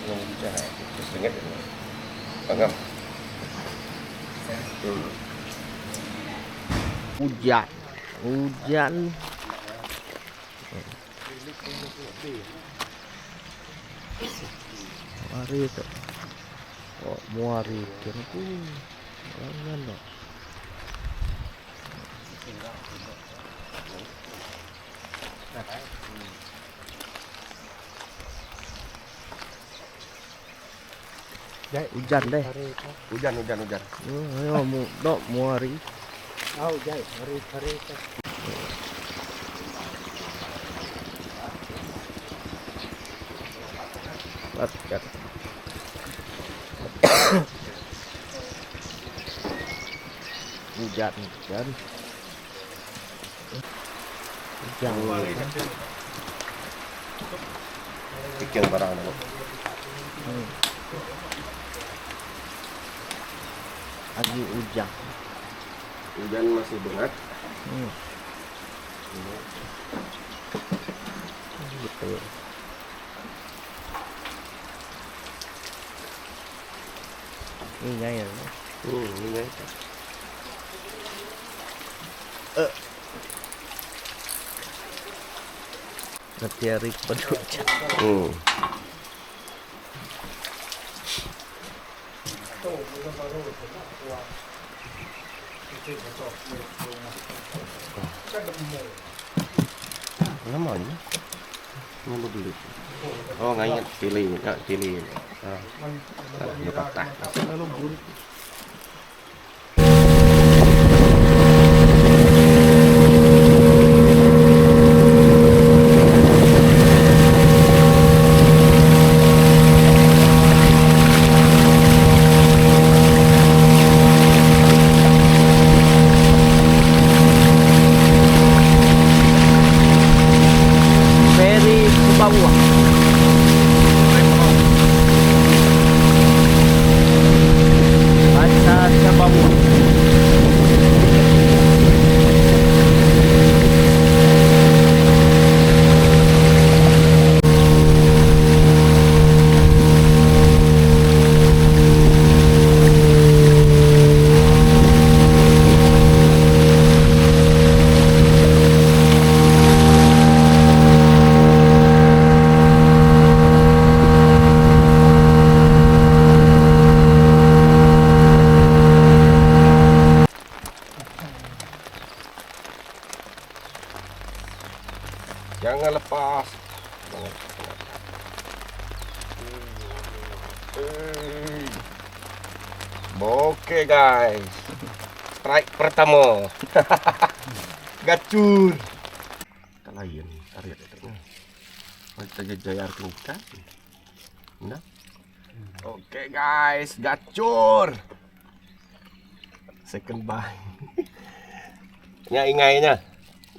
Seringet Bangam. Hujan. Mari itu. Oh, muari kiraku. Jangan dong. Hujan deh. Hujan. Ayo dok muari. Jai, hari. Lihat. Hujan. Bikin barang dulu. Lagi hujan. Hujan masih berat. Gitu. Ini ya. Ini guys. Ngetiarik peducan. Namanya nunggu dulu. Oh nggak pilih. Dia patah. Ferry ke bawah. Baca ke bawah. Jangan lepas. Oke guys. Strike pertama. Gacur. Kalayan tarik itu. Kita jajayar kita. Nah. Oke guys, gacur. Second buy. Ingainya.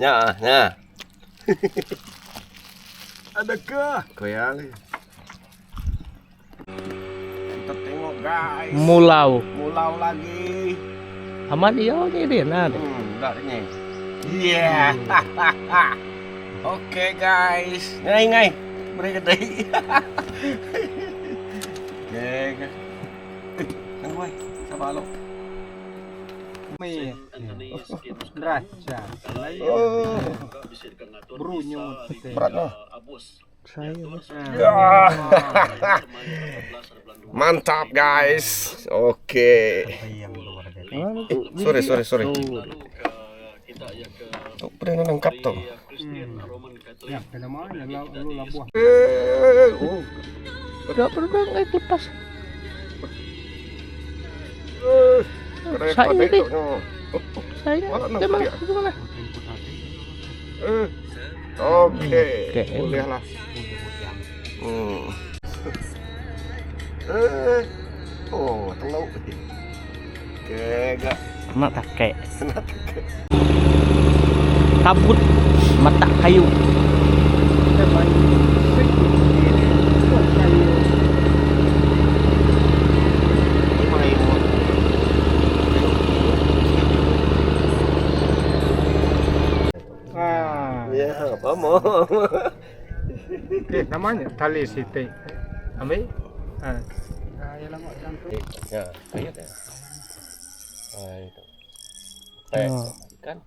Nah. Adakah koyali? Kita tengok guys. Mulau lagi. aman dia jadi nah Enggak ini. Iya. Oke guys. Ngai. Beri gede. Oke. Nang boy, sabar lo. May raja. Oh, Brunyo. berat no. saya Mantap guys. Oke. Sorry. Oh, pernah nangkap tuh. Ya, kenapa lu labuah. Oh. udah naik lepas Keren saya pada ini. itu. saya Mana nak gimana dia? gimana Oke. Oke. Boleh lah. Oh, telur. Oke, enggak. mata kayak kabut mata kayu Ya, apa mau? Namanya tali siti. Ambil Kaya lang dan tu. Ya, kayak ya. Itu. Pek kan.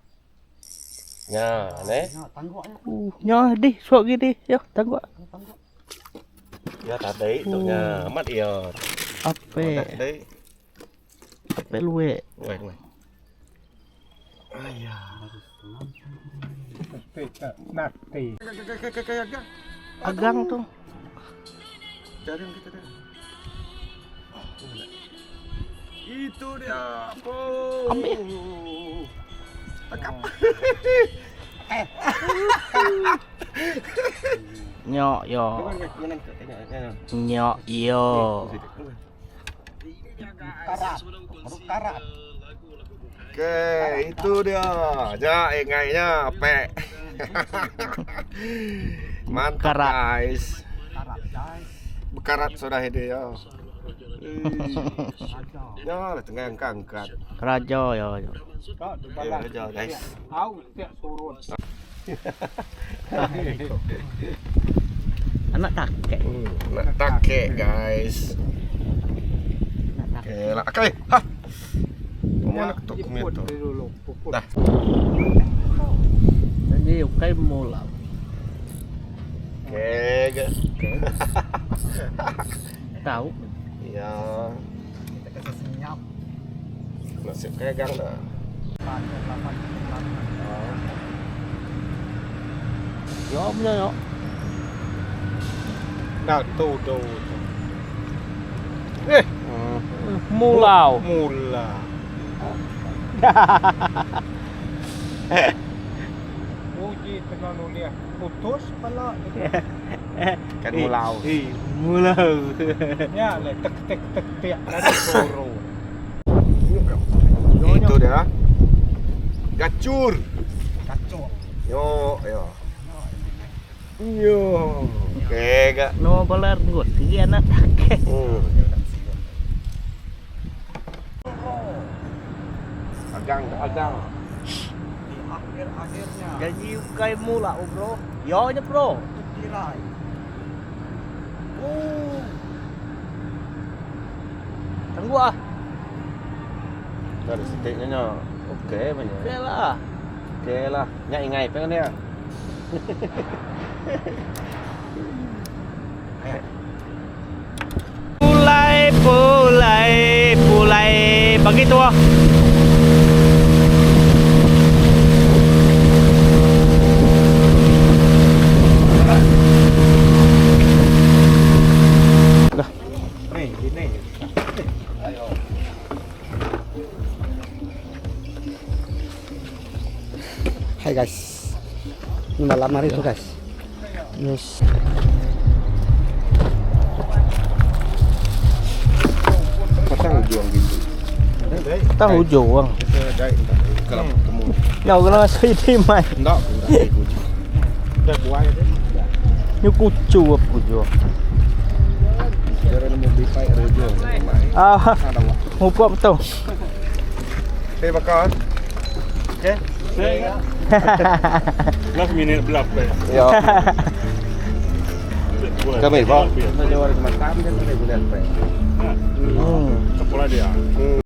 Ya, ne. Tangguknya. Nyo đi, suak gini, yo tangguh. Ya tadi itu nya amat ya. Ape, Tadi. ape luwe. Wait, wait. Ayah. Nanti. Agang tuh. Cari kita dah. Itu dia. Ambil. Tangkap. Nyok yo. Nyok yo. Karat. Oke, itu dia. Ja, ngainya pe. Mantap Karat. guys. Karat guys. Bekarat sudah ini ya. Ya, tengah angkat. Raja yo. Ya, aja guys. Tahu tiap surut. Anak takek. Nak take guys. Anak takek. Oke, lah. Oke. Ha. Mana ketuk Puput itu? dulu. Puput. Dah. Jadi ukai mula. Oke, guys. Tahu? Ya, Kita kasih senyap. nasib kegang dah. Yo punya yo. Dah tu. Mulau. Mula. Uji terlalu lihat. Putus pala. Kan mulau. Mulau. Ya, le tek tiap ada soro. Itu dia. Gacur. Kacau. Yo, yo. Yo. Oke, gak. No balar ngot. Tiga anak takek. Agang. Di akhir-akhirnya. Jadi ukai mula bro. Yo nya bro. Tirai. Tangguh ah. Dari sitiknya nya. Oke, banyak. Oke lah. Oke lah. Nya ingai pengen ya. Pulai begitu ah. Nih, gini. Hai guys. Ini malam hari itu guys. Yes. Pasang juang gitu. Tahu juang. Kalau ketemu. Nhau cái nó xây đi mày. Enggak, Udah buaya deh. Như kucu apa kucu. Cara nemu bipai rejo. Ah, ngumpul betul. Oke, bakal. Oke. Last minute bluff deh. Ya. Kami, Pak. Kita jawab cuma 8 kan boleh bulan, Pak. Hmm. Kepala dia.